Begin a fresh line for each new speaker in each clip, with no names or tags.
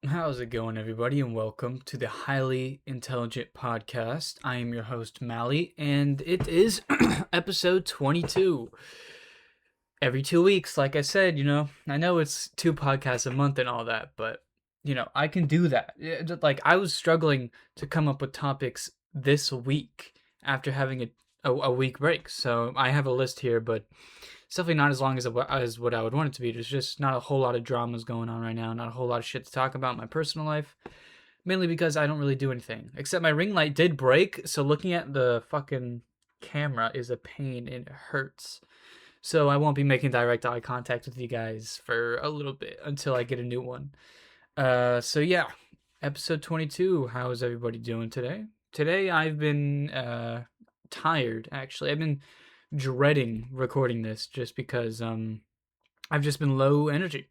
How's it going, everybody, and welcome to the Highly Intelligent Podcast. I am your host, Mally, and it is episode 22. Every 2 weeks, like I said, I know it's two podcasts a month and all that, but, I can do that. Like, I was struggling to come up with topics this week after having a week break, so I have a list here, but it's definitely not as long as what I would want it to be. There's just not a whole lot of dramas going on right now, not a whole lot of shit to talk about in my personal life. Mainly because I don't really do anything. Except my ring light did break, so looking at the fucking camera is a pain and it hurts. So I won't be making direct eye contact with you guys for a little bit until I get a new one. So yeah, episode 22. How is everybody doing today? Today I've been tired, actually. I've been dreading recording this just because I've just been low energy.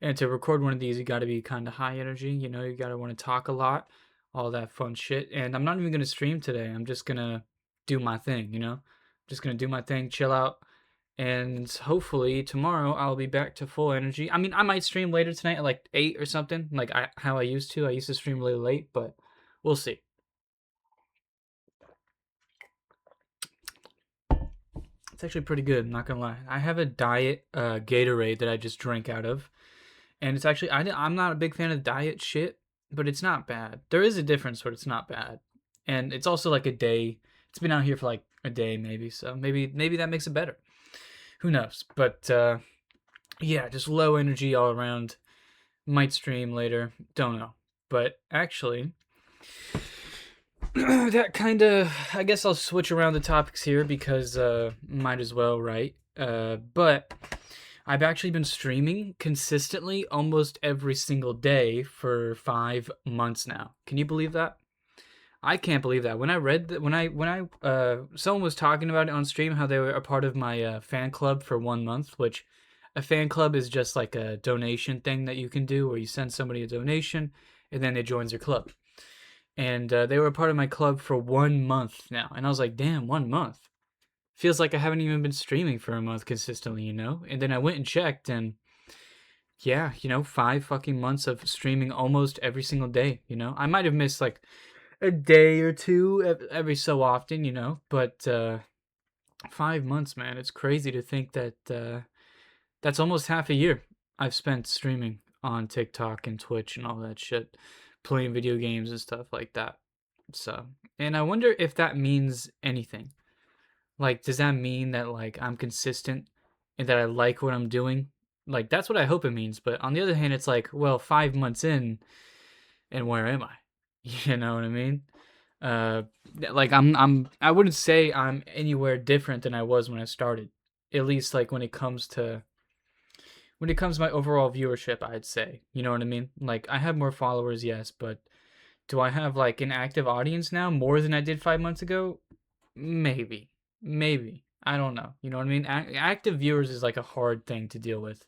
And to record one of these, you got to be kind of high energy. You got to want to talk a lot, all that fun shit. And I'm not even going to stream today. I'm just going to do my thing. Just going to do my thing, chill out. And hopefully tomorrow I'll be back to full energy. I mean, I might stream later tonight at like 8 or something, like how I used to. I used to stream really late, but we'll see. It's actually pretty good, I'm not going to lie. I have a diet Gatorade that I just drank out of. And it's actually, I'm not a big fan of diet shit, but it's not bad. There is a difference, but it's not bad. And it's also like a day. It's been out here for like a day, maybe. So maybe that makes it better. Who knows? But yeah, just low energy all around. Might stream later. Don't know. But actually, that kind of, I guess I'll switch around the topics here because might as well, right? But I've actually been streaming consistently almost every single day for 5 months now. Can you believe that? I can't believe that. When I read that, someone was talking about it on stream, how they were a part of my fan club for 1 month, which a fan club is just like a donation thing that you can do where you send somebody a donation and then it joins your club. And they were a part of my club for 1 month now. And I was like, damn, 1 month. Feels like I haven't even been streaming for a month consistently, And then I went and checked, and yeah, 5 fucking months of streaming almost every single day, I might have missed like a day or two every so often, but 5 months, man, it's crazy to think that that's almost half a year I've spent streaming on TikTok and Twitch and all that shit, playing video games and stuff like that. So, and I wonder if that means anything. Like, does that mean that, like, I'm consistent and that I like what I'm doing? Like, that's what I hope it means. But on the other hand, it's like, well, 5 months in, and where am I? You know what I mean? Uh, like I wouldn't say I'm anywhere different than I was when I started. At least like when it comes to my overall viewership, I'd say. You know what I mean? Like I have more followers, yes, but do I have like an active audience now more than I did 5 months ago? Maybe. Maybe. I don't know. You know what I mean? Active viewers is like a hard thing to deal with.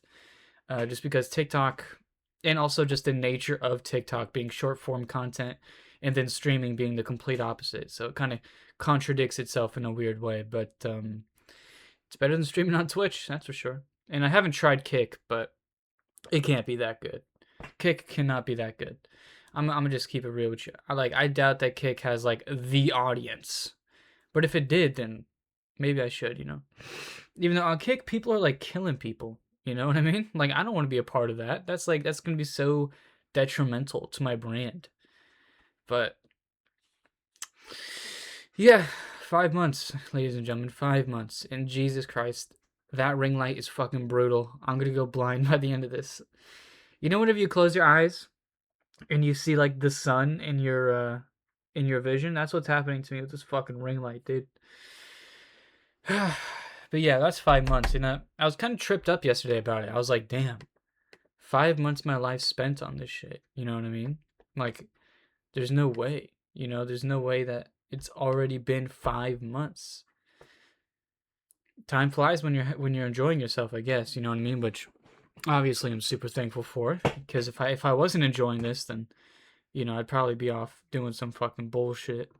Just because TikTok and also just the nature of TikTok being short form content and then streaming being the complete opposite. So it kind of contradicts itself in a weird way, but it's better than streaming on Twitch, that's for sure. And I haven't tried Kick, but it can't be that good. Kick cannot be that good. I'm gonna just keep it real with you. I doubt that Kick has like the audience. But if it did, then maybe I should, Even though on Kick, people are like killing people. You know what I mean? Like I don't want to be a part of that. That's gonna be so detrimental to my brand. But yeah, 5 months, ladies and gentlemen, 5 months. And Jesus Christ, that ring light is fucking brutal. I'm gonna go blind by the end of this. You know, whenever you close your eyes and you see like the sun in your vision, that's what's happening to me with this fucking ring light, dude. But yeah, that's 5 months. I was kind of tripped up yesterday about it. I was like, damn, 5 months of my life spent on this shit. You know what I mean? Like, there's no way. There's no way that it's already been 5 months. Time flies when you're enjoying yourself, I guess. You know what I mean? Which obviously I'm super thankful for, because if I wasn't enjoying this, then I'd probably be off doing some fucking bullshit.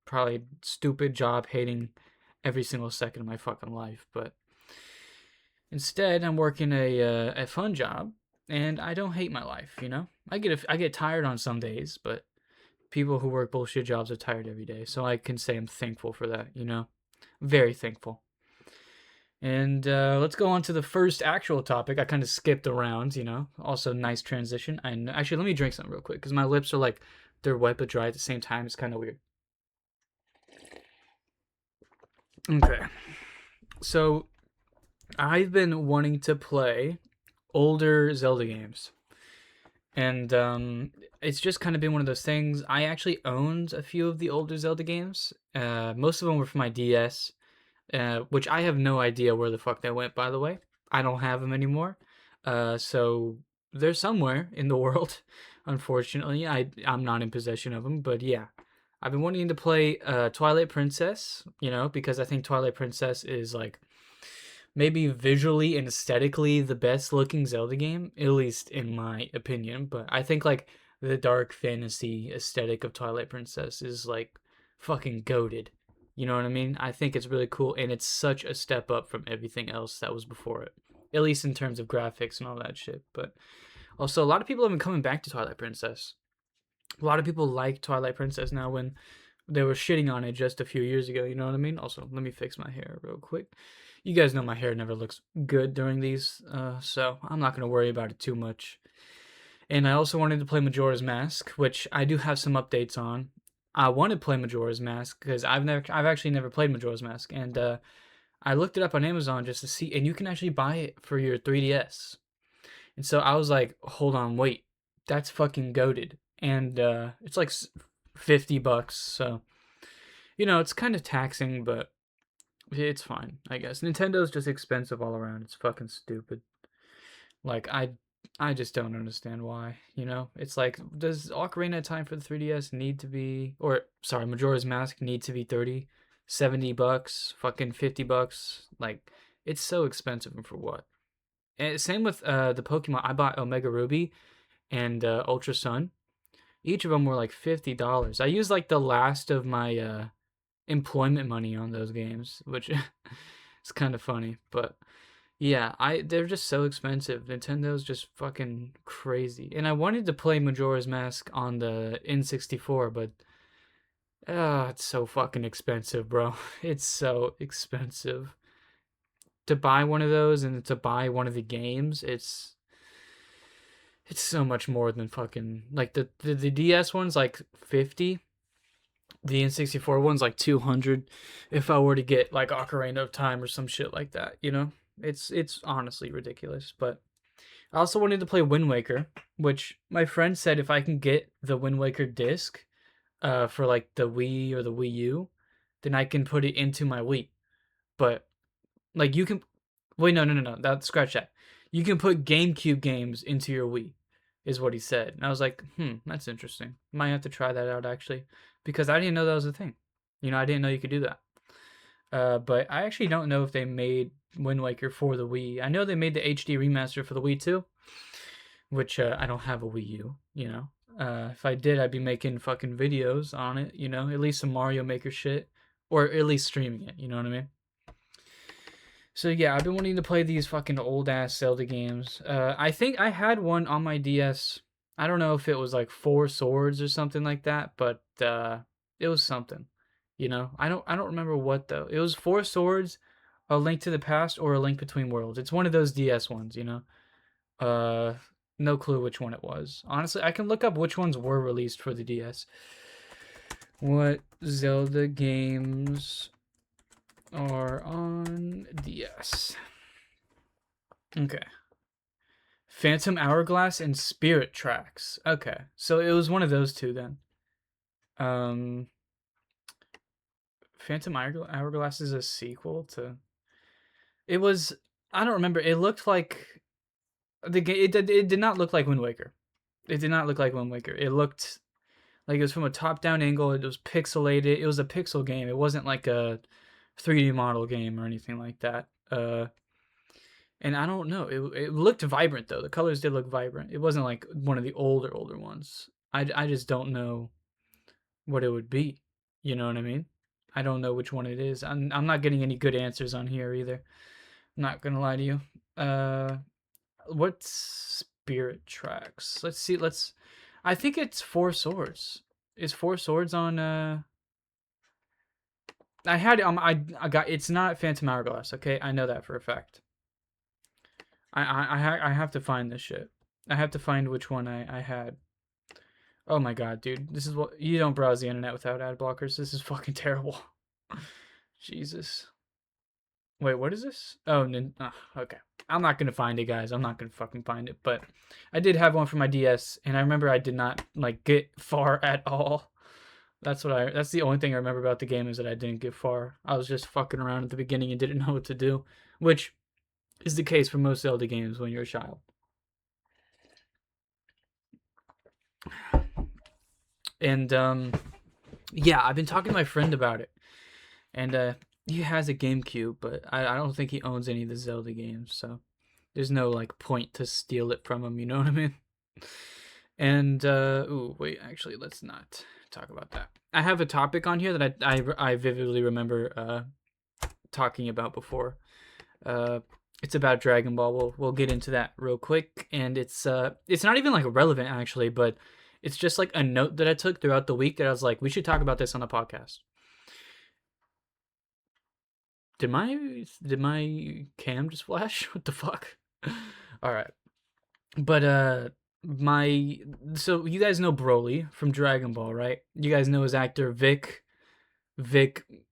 Probably stupid job, hating every single second of my fucking life. But instead, I'm working a fun job, and I don't hate my life. I get tired on some days, but people who work bullshit jobs are tired every day. So I can say I'm thankful for that, you know? Very thankful. And let's go on to the first actual topic. I kind of skipped around, you know? Also, nice transition. And actually, let me drink something real quick because my lips are like, they're wet but dry at the same time. It's kind of weird. Okay. So, I've been wanting to play older Zelda games. And it's just kind of been one of those things. I actually owned a few of the older Zelda games. Most of them were for my DS, which I have no idea where the fuck they went, by the way. I don't have them anymore. So they're somewhere in the world. Unfortunately, I'm not in possession of them, but yeah. I've been wanting to play Twilight Princess, you know, because I think Twilight Princess is like maybe visually and aesthetically the best looking Zelda game, at least in my opinion. But I think like the dark fantasy aesthetic of Twilight Princess is like fucking goated. You know what I mean? I think it's really cool, and it's such a step up from everything else that was before it, at least in terms of graphics and all that shit. But also, a lot of people have been coming back to Twilight Princess. A lot of people like Twilight Princess now when they were shitting on it just a few years ago. You know what I mean? Also, let me fix my hair real quick. You guys know my hair never looks good during these, so I'm not going to worry about it too much. And I also wanted to play Majora's Mask, which I do have some updates on. I want to play Majora's Mask because I've actually never played Majora's Mask, and I looked it up on Amazon just to see, and you can actually buy it for your 3DS. And so I was like, hold on, wait, that's fucking goated, and it's like $50, so you know it's kind of taxing, but it's fine, I guess. Nintendo's just expensive all around. It's fucking stupid. Like I just don't understand why, you know? It's like, does Ocarina of Time for the 3DS need to be, or sorry, Majora's Mask need to be 30, $70, fucking $50? Like, it's so expensive, and for what? And same with the Pokemon. I bought Omega Ruby and Ultra Sun. Each of them were like $50. I used like the last of my employment money on those games, which is kind of funny, but yeah, they're just so expensive. Nintendo's just fucking crazy. And I wanted to play Majora's Mask on the N64, but it's so fucking expensive, bro. It's so expensive. To buy one of those and to buy one of the games, it's so much more than fucking like the DS one's like 50. The N64 one's like 200 if I were to get like Ocarina of Time or some shit like that, you know? It's honestly ridiculous, but I also wanted to play Wind Waker, which my friend said if I can get the Wind Waker disc for like the Wii or the Wii U, then I can put it into my Wii. But like you can wait, no. That scratch that. You can put GameCube games into your Wii, is what he said. And I was like, that's interesting. Might have to try that out actually, because I didn't know that was a thing. You know, I didn't know you could do that. But I actually don't know if they made Wind Waker for the Wii. I know they made the HD remaster for the Wii too, which I don't have a Wii U, you know. If I did, I'd be making fucking videos on it, you know, at least some Mario Maker shit, or at least streaming it, you know what I mean? So yeah, I've been wanting to play these fucking old ass Zelda games. I think I had one on my DS. I don't know if it was like Four Swords or something like that, but it was something. You know, I don't remember what though. It was Four Swords, A Link to the Past, or A Link Between Worlds. It's one of those DS ones, you know. Uh, no clue which one it was. Honestly, I can look up which ones were released for the DS. What Zelda games are on DS? Okay. Phantom Hourglass and Spirit Tracks. Okay. So it was one of those two then. Um Phantom Hourglass is a sequel to. It was. I don't remember. It looked like the game. It did not look like Wind Waker. It did not look like Wind Waker. It looked like it was from a top-down angle. It was pixelated. It was a pixel game. It wasn't like a 3D model game or anything like that. And I don't know. It looked vibrant though. The colors did look vibrant. It wasn't like one of the older ones. I just don't know what it would be. You know what I mean? I don't know which one it is. I'm not getting any good answers on here either. I'm not gonna lie to you. What's Spirit Tracks. Let's see. I think it's Four Swords. Is Four Swords on? I had I got. It's not Phantom Hourglass. Okay, I know that for a fact. I have to find this shit. I have to find which one I had. Oh my god, dude. This is what you don't browse the internet without ad blockers. This is fucking terrible. Jesus. Wait, what is this? Oh, okay. I'm not gonna find it, guys. I'm not gonna fucking find it. But I did have one for my DS, and I remember I did not like get far at all. That's the only thing I remember about the game is that I didn't get far. I was just fucking around at the beginning and didn't know what to do, which is the case for most Zelda games when you're a child. And yeah, I've been talking to my friend about it, and he has a GameCube, but I don't think he owns any of the Zelda games, so there's no like point to steal it from him. You know what I mean? And ooh, wait, actually, let's not talk about that. I have a topic on here that I vividly remember talking about before. It's about Dragon Ball. We'll get into that real quick, and it's not even like relevant actually, but it's just like a note that I took throughout the week that I was like, we should talk about this on the podcast. Did my cam just flash? What the fuck? All right, but so you guys know Broly from Dragon Ball, right? You guys know his actor Vic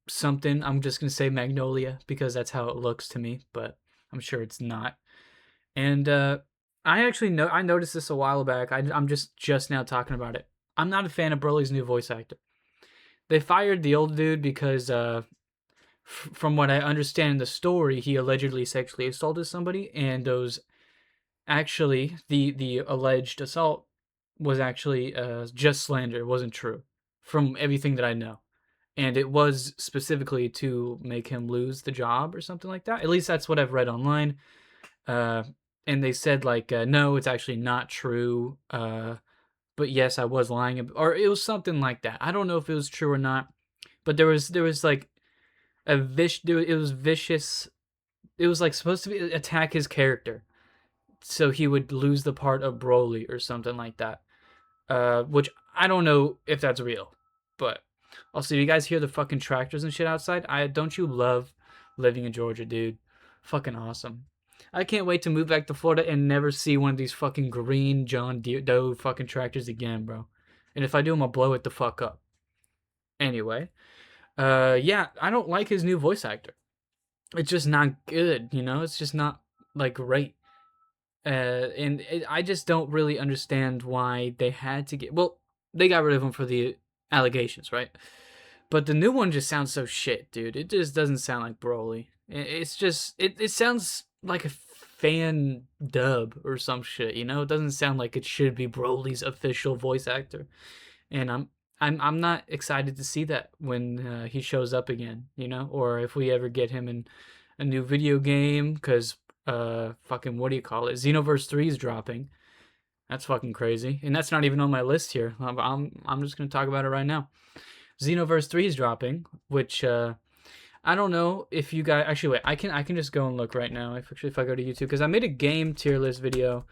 something. I'm just gonna say Magnolia because that's how it looks to me, but I'm sure it's not. And I actually know I noticed this a while back. I'm just now talking about it. I'm not a fan of Broly's new voice actor. They fired the old dude because from what I understand in the story, he allegedly sexually assaulted somebody, and those actually the alleged assault was actually just slander. It wasn't true, from everything that I know, and it was specifically to make him lose the job or something like that. At least that's what I've read online. And they said like, no, it's actually not true. But yes, I was lying, or it was something like that. I don't know if it was true or not, but there was like it was vicious. It was like supposed to be attack his character, so he would lose the part of Broly or something like that. Which I don't know if that's real, but also, you guys hear the fucking tractors and shit outside? Don't you love living in Georgia, dude? Fucking awesome. I can't wait to move back to Florida and never see one of these fucking green John Doe fucking tractors again, bro. And if I do, I'm gonna blow it the fuck up. Anyway, yeah, I don't like his new voice actor. It's just not good, you know? It's just not, like, great. I just don't really understand why they had to get... Well, they got rid of him for the allegations, right? But the new one just sounds so shit, dude. It just doesn't sound like Broly. It's just... It sounds like a fan dub or some shit, you know? It doesn't sound like it should be Broly's official voice actor. And I'm not excited to see that when he shows up again, you know, or if we ever get him in a new video game, because fucking what do you call it? Xenoverse 3 is dropping. That's fucking crazy, and that's not even on my list here. I'm just gonna talk about it right now. Xenoverse 3 is dropping, which I don't know if you guys actually wait. I can just go and look right now if I go to YouTube, because I made a game tier list video.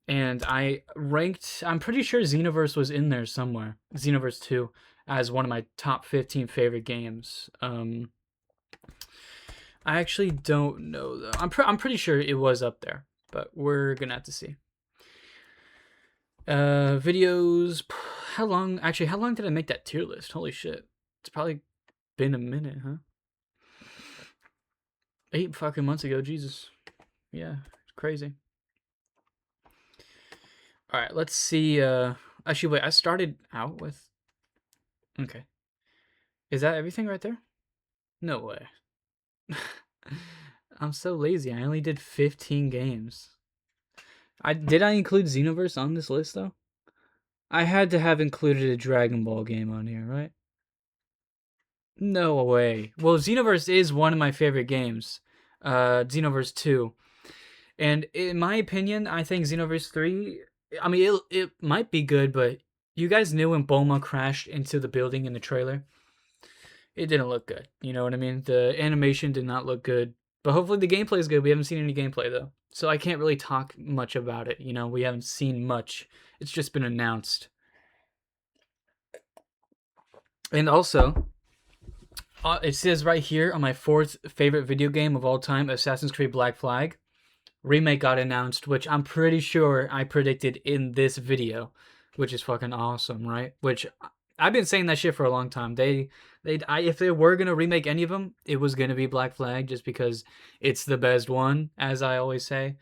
And I ranked, I'm pretty sure Xenoverse was in there somewhere, Xenoverse 2, as one of my top 15 favorite games. I actually don't know, though. I'm pretty sure it was up there, but we're gonna have to see. Videos, how long did I make that tier list? Holy shit. It's probably been a minute, huh? 8 fucking months ago, Jesus. Yeah, it's crazy. All right, let's see. Actually, wait. I started out with. Okay. Is that everything right there? No way. I'm so lazy. I only did 15 games. Did I include Xenoverse on this list though? I had to have included a Dragon Ball game on here, right? No way. Well, Xenoverse is one of my favorite games. Xenoverse 2. And in my opinion, I think Xenoverse 3, I mean, it might be good, but you guys knew when Bulma crashed into the building in the trailer? It didn't look good. You know what I mean? The animation did not look good. But hopefully the gameplay is good. We haven't seen any gameplay, though. so I can't really talk much about it. You know, we haven't seen much. It's just been announced. And also, it says right here on my 4th favorite video game of all time, Assassin's Creed Black Flag. Remake got announced, which I'm pretty sure I predicted in this video, which is fucking awesome, right? Which I've been saying that shit for a long time. If they were gonna remake any of them, it was gonna be Black Flag, just because it's the best one, as I always say.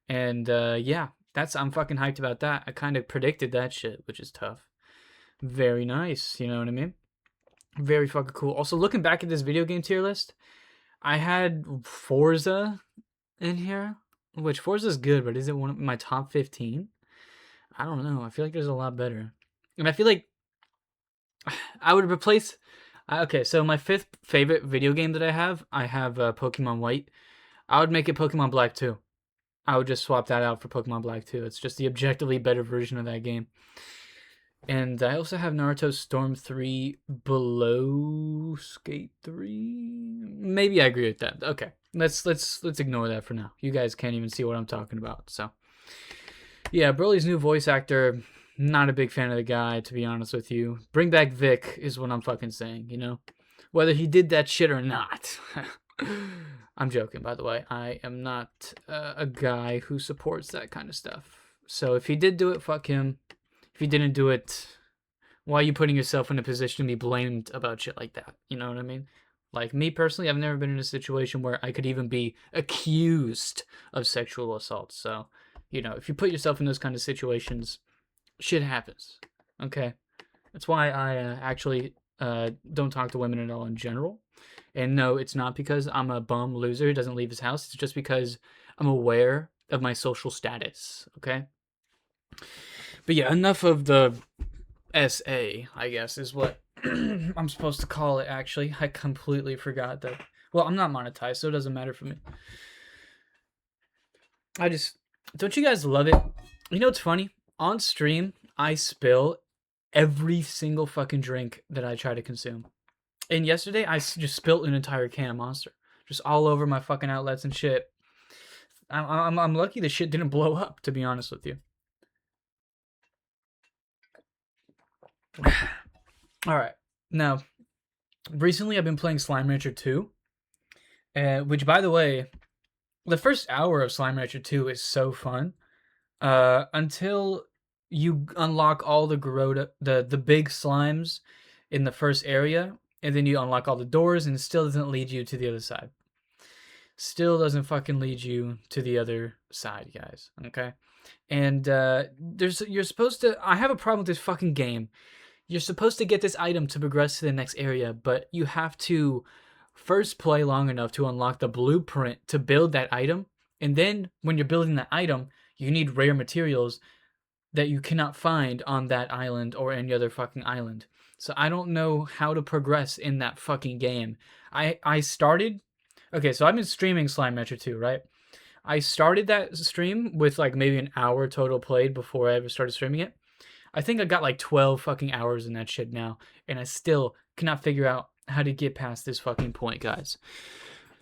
And yeah, I'm fucking hyped about that. I kind of predicted that shit, which is tough. Very nice, you know what I mean? Very fucking cool. Also, looking back at this video game tier list, I had Forza in here, which Forza's good, but is it one of my top 15? I don't know. I feel like there's a lot better. And I feel like I would replace... Okay, so my 5th favorite video game that I have Pokemon White. I would make it Pokemon Black 2. I would just swap that out for Pokemon Black 2. It's just the objectively better version of that game. And I also have Naruto Storm 3 below Skate 3. Maybe I agree with that. Okay, let's ignore that for now. You guys can't even see what I'm talking about. So, yeah, Broly's new voice actor. Not a big fan of the guy, to be honest with you. Bring back Vic is what I'm fucking saying. You know, whether he did that shit or not. I'm joking, by the way. I am not a guy who supports that kind of stuff. So if he did do it, fuck him. If you didn't do it, why are you putting yourself in a position to be blamed about shit like that? You know what I mean? Like, me personally, I've never been in a situation where I could even be accused of sexual assault. So, you know, if you put yourself in those kind of situations, shit happens. Okay? That's why I actually don't talk to women at all in general. And no, it's not because I'm a bum loser who doesn't leave his house. It's just because I'm aware of my social status. Okay? But yeah, enough of the SA, I guess, is what I'm supposed to call it, actually. I completely forgot that. Well, I'm not monetized, so it doesn't matter for me. Don't you guys love it? You know what's funny? On stream, I spill every single fucking drink that I try to consume. And yesterday, I just spilled an entire can of Monster. Just all over my fucking outlets and shit. I'm lucky the shit didn't blow up, to be honest with you. Alright, now, recently I've been playing Slime Rancher 2, which, by the way, the first hour of Slime Rancher 2 is so fun, until you unlock all the Garoda, the big slimes in the first area, and then you unlock all the doors, and it still doesn't lead you to the other side. Still doesn't fucking lead you to the other side, guys, okay? And, you're supposed to... I have a problem with this fucking game. You're supposed to get this item to progress to the next area, but you have to first play long enough to unlock the blueprint to build that item. And then when you're building that item, you need rare materials that you cannot find on that island or any other fucking island. So I don't know how to progress in that fucking game. I started... Okay, so I've been streaming Slime Rancher 2, right? I started that stream with like maybe an hour total played before I ever started streaming it. I think I got like 12 fucking hours in that shit now, and I still cannot figure out how to get past this fucking point, guys.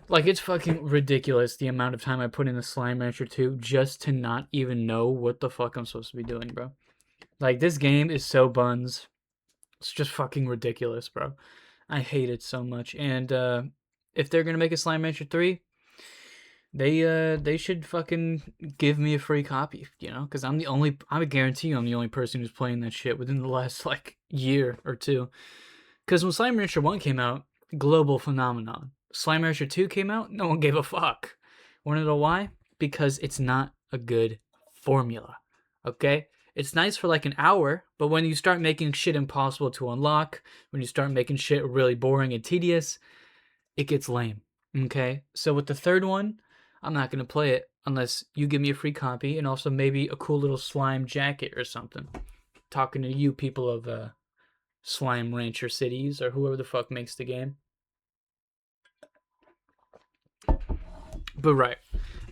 Like, it's fucking ridiculous the amount of time I put in the Slime Rancher 2 just to not even know what the fuck I'm supposed to be doing, bro. Like, this game is so buns. It's just fucking ridiculous, bro. I hate it so much. And if they're gonna make a Slime Rancher 3, they should fucking give me a free copy, you know, because I guarantee you I'm the only person who's playing that shit within the last like year or two. Because when Slime Rancher 1 came out, global phenomenon. Slime Rancher 2 came out, no one gave a fuck. Wanna know why? Because it's not a good formula. Okay? It's nice for like an hour, but when you start making shit impossible to unlock, when you start making shit really boring and tedious, it gets lame. Okay? So with the third one, I'm not going to play it unless you give me a free copy and also maybe a cool little slime jacket or something. Talking to you people of Slime Rancher Cities or whoever the fuck makes the game. But right.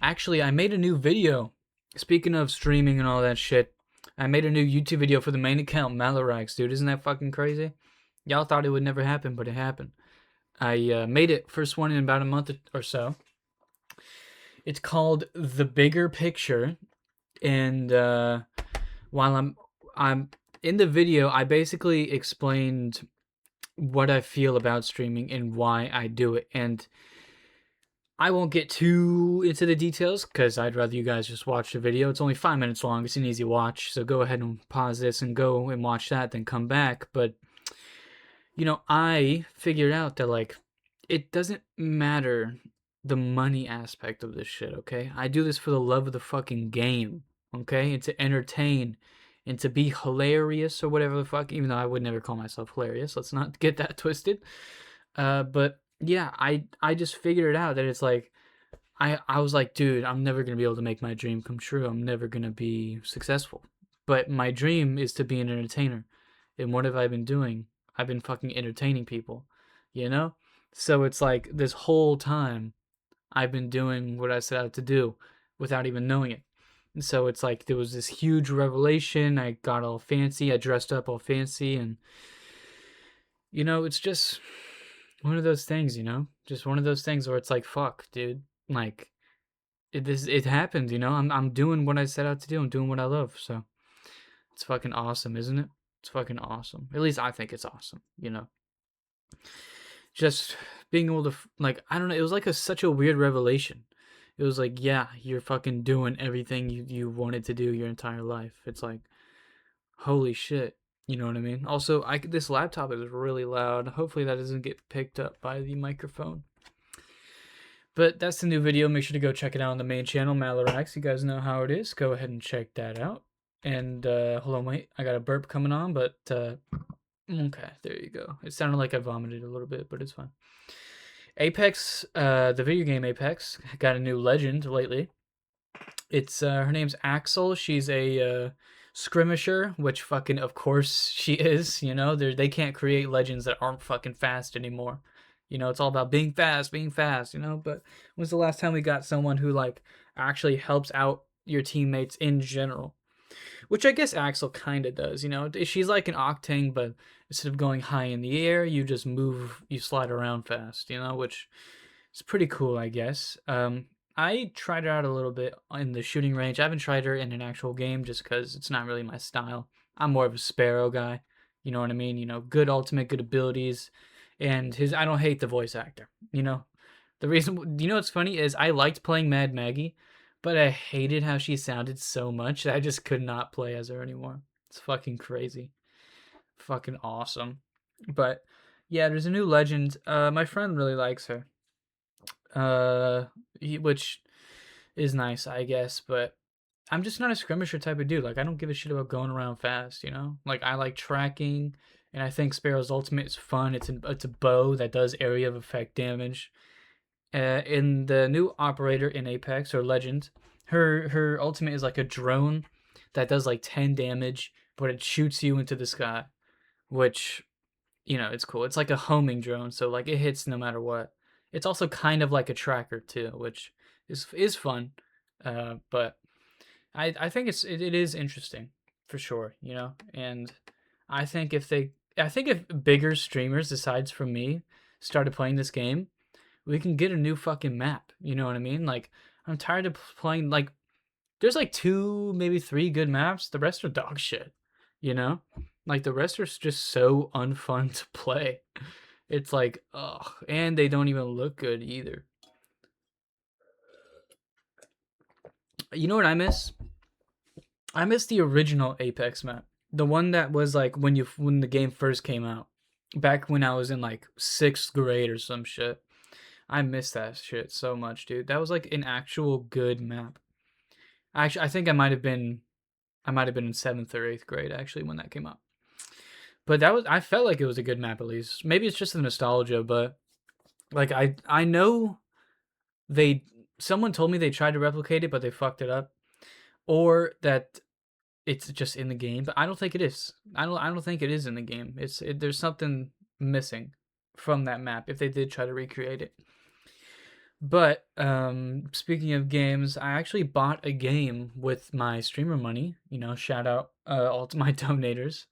Actually, I made a new video. Speaking of streaming and all that shit, I made a new YouTube video for the main account, Malarax, dude. Isn't that fucking crazy? Y'all thought it would never happen, but it happened. I made it, first one in about a month or so. It's called The Bigger Picture, and while I'm in the video, I basically explained what I feel about streaming and why I do it. And I won't get too into the details because I'd rather you guys just watch the video. It's only 5 minutes long. It's an easy watch. So go ahead and pause this and go and watch that, then come back. But, I figured out that, like, it doesn't matter the money aspect of this shit, okay? I do this for the love of the fucking game, okay? And to entertain and to be hilarious or whatever the fuck, even though I would never call myself hilarious. Let's not get that twisted. But yeah, I just figured it out that it's like I was like, dude, I'm never gonna be able to make my dream come true. I'm never gonna be successful. But my dream is to be an entertainer. And what have I been doing? I've been fucking entertaining people, you know? So it's like this whole time I've been doing what I set out to do without even knowing it. And so it's like there was this huge revelation. I got all fancy, I dressed up all fancy, and it's just one of those things, just one of those things where it's like, fuck, dude, like it happened, I'm doing what I set out to do. I'm doing what I love, so it's fucking awesome, isn't it? It's fucking awesome. At least I think it's awesome, Just being able to like, I don't know, it was like such a weird revelation. It was like, yeah, you're fucking doing everything you wanted to do your entire life. It's like, holy shit. You know what I mean? Also, this laptop is really loud. Hopefully that doesn't get picked up by the microphone. But that's the new video. Make sure to go check it out on the main channel, Mallorax. You guys know how it is. Go ahead and check that out. And hold on, wait. I got a burp coming on, but okay, there you go. It sounded like I vomited a little bit, but it's fine. Apex, the video game Apex, got a new legend lately. It's her name's Axel. She's a skirmisher, which fucking of course she is. They can't create legends that aren't fucking fast anymore. It's all about being fast. But when's the last time we got someone who like actually helps out your teammates in general? Which I guess Axel kind of does. She's like an Octane, but instead of going high in the air, you just you slide around fast. Which is pretty cool, I guess. I tried her out a little bit in the shooting range. I haven't tried her in an actual game just because it's not really my style. I'm more of a Sparrow guy. You know what I mean? Good ultimate, good abilities. And I don't hate the voice actor. The reason, what's funny is I liked playing Mad Maggie, but I hated how she sounded so much that I just could not play as her anymore. It's fucking crazy. Fucking awesome. But yeah, there's a new legend. My friend really likes her. Which is nice, I guess, but I'm just not a skirmisher type of dude. Like, I don't give a shit about going around fast, Like, I like tracking, and I think Sparrow's ultimate is fun. It's a bow that does area of effect damage. In the new operator in Apex, or Legend, her ultimate is like a drone that does like 10 damage, but it shoots you into the sky, which, it's cool. It's like a homing drone, so like it hits no matter what. It's also kind of like a tracker too, which is fun. But I think it is interesting for sure, And I think if bigger streamers besides from me started playing this game, we can get a new fucking map. You know what I mean? Like, I'm tired of playing like there's like 2, maybe 3 good maps. The rest are dog shit. Like the rest are just so unfun to play. It's like, ugh, and they don't even look good either. You know what I miss? I miss the original Apex map. The one that was like when the game first came out. Back when I was in like 6th grade or some shit. I miss that shit so much, dude. That was like an actual good map. Actually, I think I might have been in 7th or 8th grade actually when that came out. But I felt like it was a good map at least. Maybe it's just the nostalgia, but like I know someone told me they tried to replicate it but they fucked it up, or that it's just in the game, but I don't think it is. I don't think it is in the game. There's something missing from that map if they did try to recreate it. But speaking of games, I actually bought a game with my streamer money. Shout out all to my donators.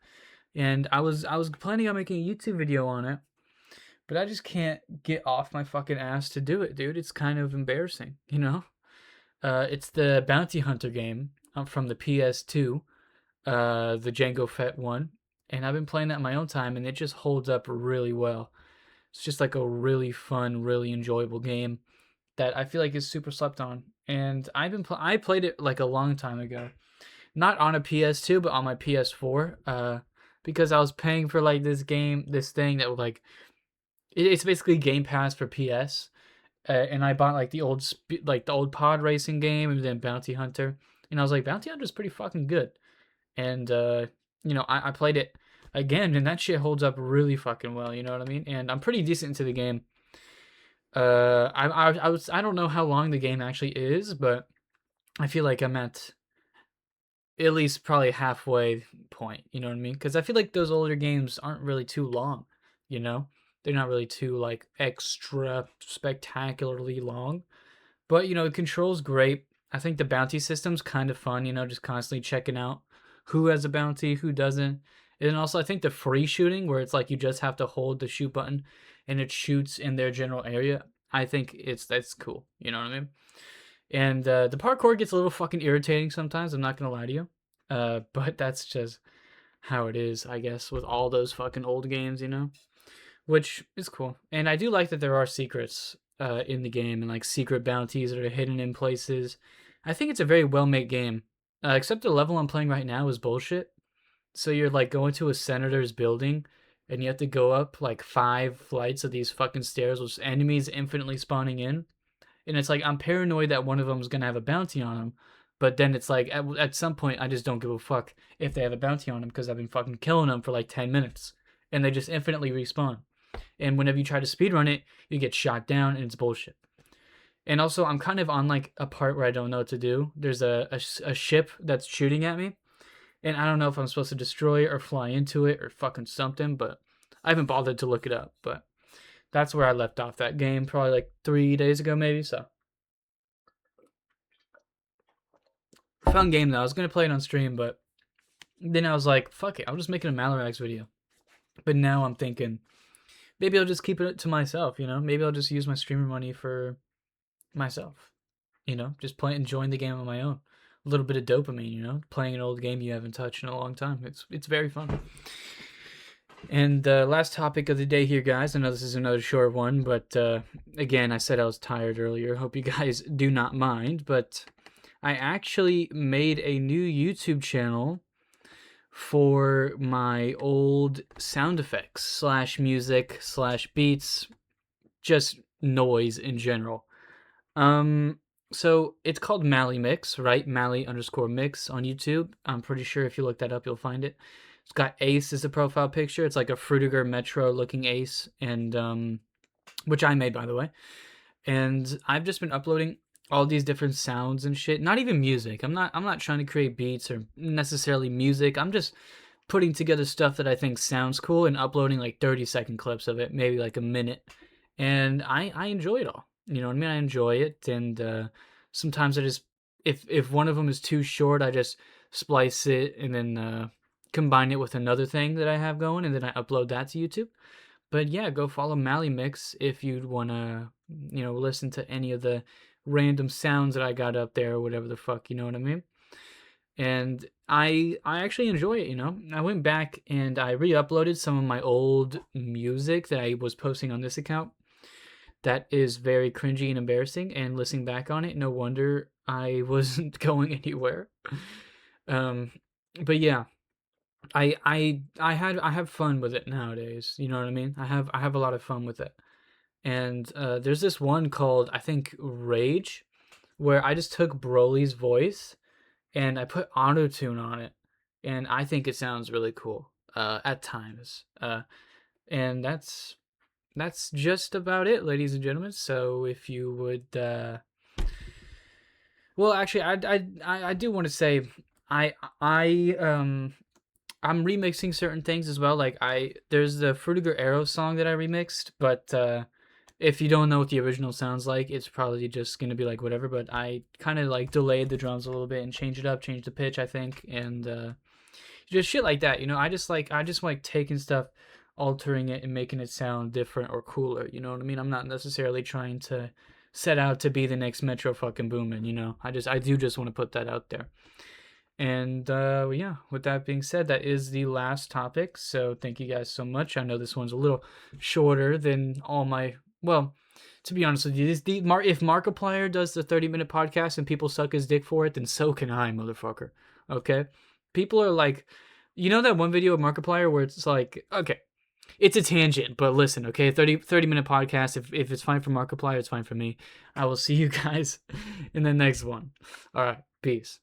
And I was planning on making a YouTube video on it, but I just can't get off my fucking ass to do it, dude. It's kind of embarrassing, It's the Bounty Hunter game from the PS2, the Jango Fett one, and I've been playing that in my own time, and it just holds up really well. It's just like a really fun, really enjoyable game that I feel like is super slept on. And I played it like a long time ago, not on a PS2, but on my PS4. Because I was paying for like this thing that would like it's basically Game Pass for PS. And I bought like the old pod racing game and then Bounty Hunter, and I was like, Bounty Hunter's pretty fucking good. And I played it again, and that shit holds up really fucking well. You know what I mean? And I'm pretty decent into the game. I don't know how long the game actually is, but I feel like I'm at least probably halfway point. You know what I mean? Because I feel like those older games aren't really too long. You know, they're not really too like extra spectacularly long. But the control's great. I think the bounty system's kind of fun. Just constantly checking out who has a bounty, who doesn't. And also, I think the free shooting, where it's like you just have to hold the shoot button and it shoots in their general area. I think that's cool. You know what I mean? And the parkour gets a little fucking irritating sometimes. I'm not gonna lie to you. But that's just how it is, I guess, with all those fucking old games. Which is cool. And I do like that there are secrets in the game and like secret bounties that are hidden in places. I think it's a very well made game. Except the level I'm playing right now is bullshit. So you're like going to a senator's building and you have to go up like 5 flights of these fucking stairs with enemies infinitely spawning in. And it's like I'm paranoid that one of them is gonna have a bounty on them. But then it's like at some point I just don't give a fuck if they have a bounty on them because I've been fucking killing them for like 10 minutes and they just infinitely respawn. And whenever you try to speedrun it, you get shot down and it's bullshit. And also, I'm kind of on like a part where I don't know what to do. There's a ship that's shooting at me, and I don't know if I'm supposed to destroy it or fly into it or fucking something, but I haven't bothered to look it up. But that's where I left off that game, probably like 3 days ago, maybe. So, fun game though. I was gonna play it on stream, but then I was like, fuck it, I'll just make it a Malarax video. But now I'm thinking, maybe I'll just keep it to myself, Maybe I'll just use my streamer money for myself, just enjoying the game on my own. A little bit of dopamine, playing an old game you haven't touched in a long time. It's very fun. And last topic of the day here, guys. I know this is another short one, but again, I said I was tired earlier. Hope you guys do not mind, but I actually made a new YouTube channel for my old sound effects slash music slash beats, just noise in general. So it's called Mally Mix, right? Mally_mix on YouTube. I'm pretty sure if you look that up, you'll find it. It's got Ace as the profile picture. It's like a Frutiger Metro looking Ace, and which I made, by the way. And I've just been uploading all these different sounds and shit. Not even music. I'm not trying to create beats or necessarily music. I'm just putting together stuff that I think sounds cool and uploading like 30-second clips of it, maybe like a minute. And I enjoy it all. You know what I mean? I enjoy it, and sometimes I just if one of them is too short, I just splice it and then combine it with another thing that I have going, and then I upload that to YouTube. But yeah, go follow Mally Mix if you'd wanna listen to any of the random sounds that I got up there or whatever the fuck, you know what I mean? And I actually enjoy it. I went back and I re-uploaded some of my old music that I was posting on this account. That is very cringy and embarrassing, and listening back on it, no wonder I wasn't going anywhere. But yeah, I have fun with it nowadays. You know what I mean? I have a lot of fun with it. And there's this one called, I think, Rage, where I just took Broly's voice and I put auto-tune on it, and I think it sounds really cool at times. And that's just about it, ladies and gentlemen. So if you would, well, actually, I do want to say, I'm remixing certain things as well. Like there's the Frutiger Arrow song that I remixed, but if you don't know what the original sounds like, it's probably just gonna be like whatever. But I kind of like delayed the drums a little bit and changed it up, changed the pitch, I think, and just shit like that. I just like taking stuff, altering it and making it sound different or cooler. You know what I mean? I'm not necessarily trying to set out to be the next Metro fucking Boomin, you know? I do just want to put that out there. And yeah, with that being said, that is the last topic. So thank you guys so much. I know this one's a little shorter than all my, well, to be honest with you, if Markiplier does the 30-minute podcast and people suck his dick for it, then so can I, motherfucker. Okay? People are like, you know that one video of Markiplier where it's like, okay, it's a tangent, but listen, okay, 30-minute podcast. If it's fine for Markiplier, it's fine for me. I will see you guys in the next one. All right, peace.